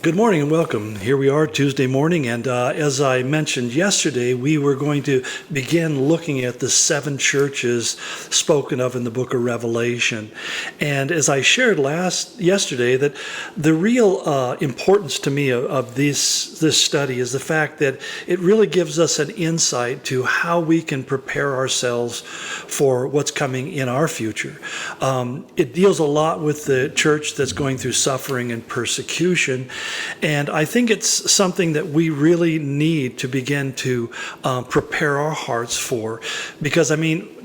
Good morning and welcome. Here we are Tuesday morning, and as I mentioned yesterday, we were going to begin looking at the seven churches spoken of in the book of Revelation. And as I shared yesterday, that the real importance to me of this study is the fact that it really gives us an insight to how we can prepare ourselves for what's coming in our future. It deals a lot with the church that's going through suffering and persecution. And I think it's something that we really need to begin to prepare our hearts for. Because,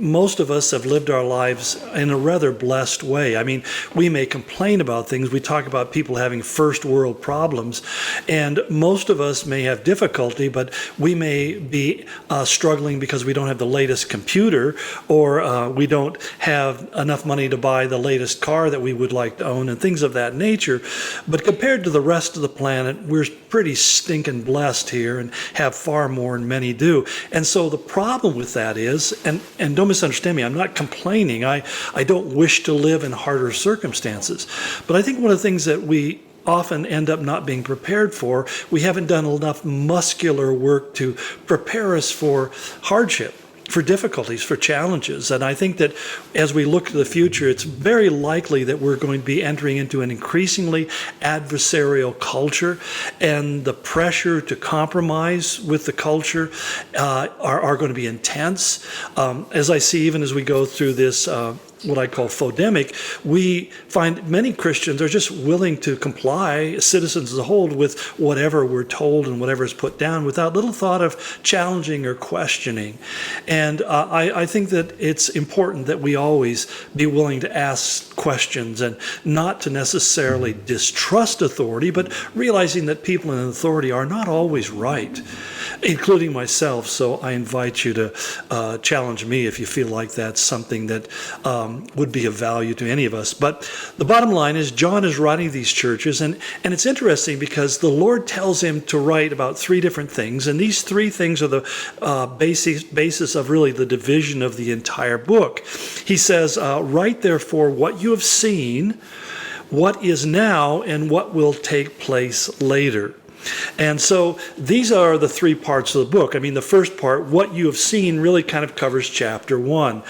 most of us have lived our lives in a rather blessed way. We may complain about things. We talk about people having first world problems. And most of us may have difficulty, but we may be struggling because we don't have the latest computer, or we don't have enough money to buy the latest car that we would like to own, and things of that nature. But compared to the rest of the planet, we're pretty stinking blessed here and have far more than many do. And so the problem with that is, and don't misunderstand me, I'm not complaining. I don't wish to live in harder circumstances. But I think one of the things that we often end up not being prepared for, we haven't done enough muscular work to prepare us for hardship, for difficulties, for challenges. And I think that as we look to the future, it's very likely that we're going to be entering into an increasingly adversarial culture, and the pressure to compromise with the culture are going to be intense. As I see, even as we go through this what I call fodemic, we find many Christians are just willing to comply, citizens as a whole, with whatever we're told and whatever is put down without little thought of challenging or questioning. And I think that it's important that we always be willing to ask questions and not to necessarily distrust authority, but realizing that people in authority are not always right, including myself. So I invite you to challenge me if you feel like that's something that would be of value to any of us. But the bottom line is, John is writing these churches, and it's interesting because the Lord tells him to write about three different things, and these three things are the basis of really the division of the entire book. He says, write therefore what you have seen, what is now, and what will take place later. And so these are the three parts of the book. The first part, what you have seen, really kind of covers chapter 1.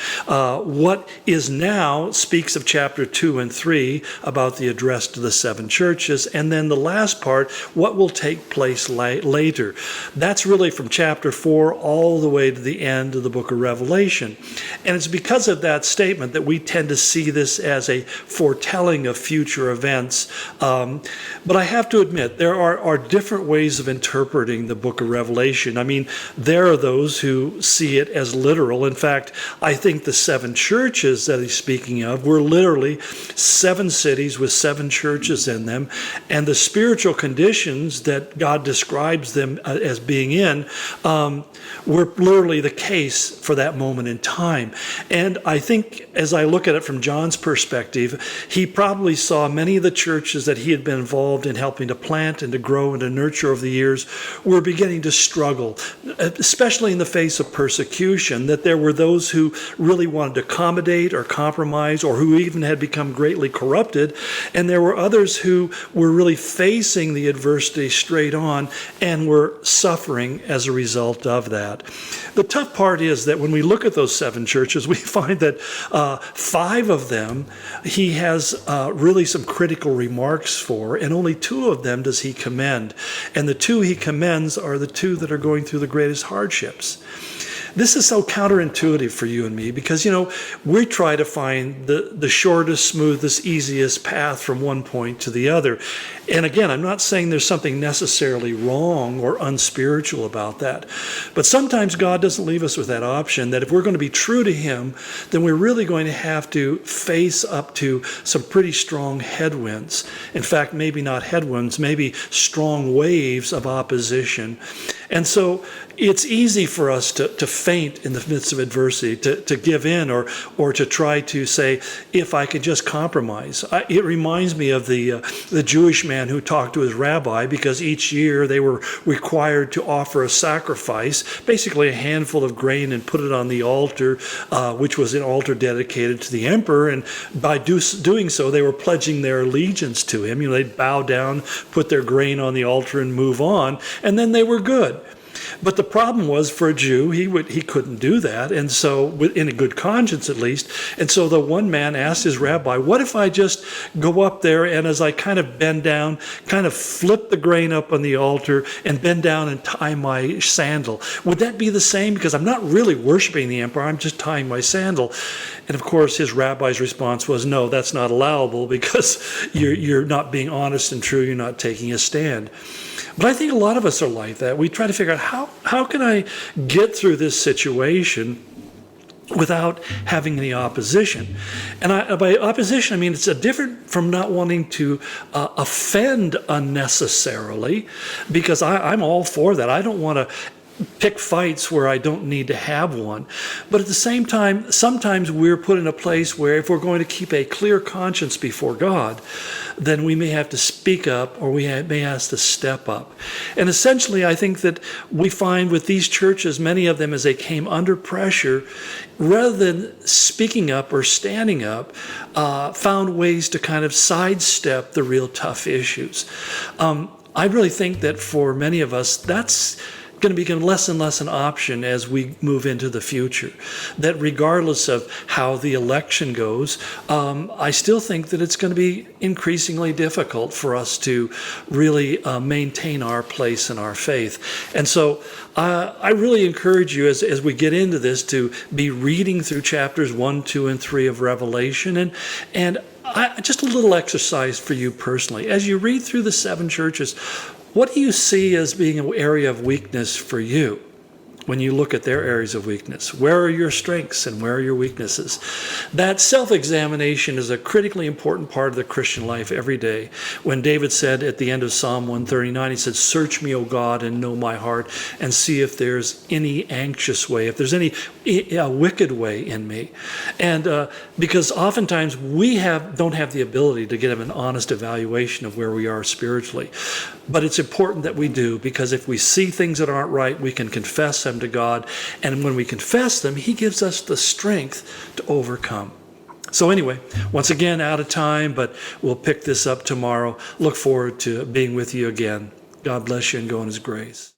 What is now speaks of chapter 2 and 3 about the address to the seven churches. And then the last part, what will take place later. That's really from chapter 4 all the way to the end of the book of Revelation. And it's because of that statement that we tend to see this as a foretelling of future events. But I have to admit, there are different ways of interpreting the book of Revelation. There are those who see it as literal. In fact, I think the seven churches that he's speaking of were literally seven cities with seven churches in them, and the spiritual conditions that God describes them as being in were literally the case for that moment in time. And I think as I look at it from John's perspective, he probably saw many of the churches that he had been involved in helping to plant and to grow and to nurture over the years were beginning to struggle, especially in the face of persecution, that there were those who really wanted to accommodate or compromise, or who even had become greatly corrupted, and there were others who were really facing the adversity straight on and were suffering as a result of that. The tough part is that when we look at those seven churches, we find that 5 of them he has really some critical remarks for, and only 2 of them does he commend. And the 2 he commends are the 2 that are going through the greatest hardships. This is so counterintuitive for you and me because, we try to find the shortest, smoothest, easiest path from one point to the other. And again, I'm not saying there's something necessarily wrong or unspiritual about that. But sometimes God doesn't leave us with that option, that if we're going to be true to him, then we're really going to have to face up to some pretty strong headwinds. In fact, maybe not headwinds, maybe strong waves of opposition. And so it's easy for us to faint in the midst of adversity, to give in, or to try to say, if I could just compromise. It reminds me of the Jewish man who talked to his rabbi, because each year they were required to offer a sacrifice, basically a handful of grain, and put it on the altar, which was an altar dedicated to the emperor. And by doing so, they were pledging their allegiance to him. They'd bow down, put their grain on the altar, and move on, and then they were good. But the problem was, for a Jew, he couldn't do that, and so, in a good conscience at least. And so the one man asked his rabbi, what if I just go up there, and as I kind of bend down, kind of flip the grain up on the altar and bend down and tie my sandal? Would that be the same? Because I'm not really worshiping the emperor, I'm just tying my sandal. And of course, his rabbi's response was, no, that's not allowable, because you're not being honest and true, you're not taking a stand. But I think a lot of us are like that. We try to figure out, how can I get through this situation without having any opposition? And by opposition, I mean it's different from not wanting to offend unnecessarily, because I'm all for that. I don't want to pick fights where I don't need to have one. But at the same time, sometimes we're put in a place where if we're going to keep a clear conscience before God, then we may have to speak up, or we may have to step up. And essentially, I think that we find with these churches, many of them, as they came under pressure, rather than speaking up or standing up, found ways to kind of sidestep the real tough issues. I really think that for many of us, that's going to become less and less an option as we move into the future. That regardless of how the election goes, I still think that it's going to be increasingly difficult for us to really maintain our place in our faith. And so I really encourage you, as we get into this, to be reading through chapters 1, 2, and 3 of Revelation. And just a little exercise for you personally. As you read through the 7 churches, what do you see as being an area of weakness for you when you look at their areas of weakness? Where are your strengths and where are your weaknesses? That self-examination is a critically important part of the Christian life every day. When David said at the end of Psalm 139, he said, "Search me, O God, and know my heart, and see if there's any anxious way, if there's any wicked way in me." And because oftentimes we don't have the ability to get an honest evaluation of where we are spiritually. But it's important that we do, because if we see things that aren't right, we can confess them to God. And when we confess them, He gives us the strength to overcome. So anyway, once again, out of time, but we'll pick this up tomorrow. Look forward to being with you again. God bless you and go in His grace.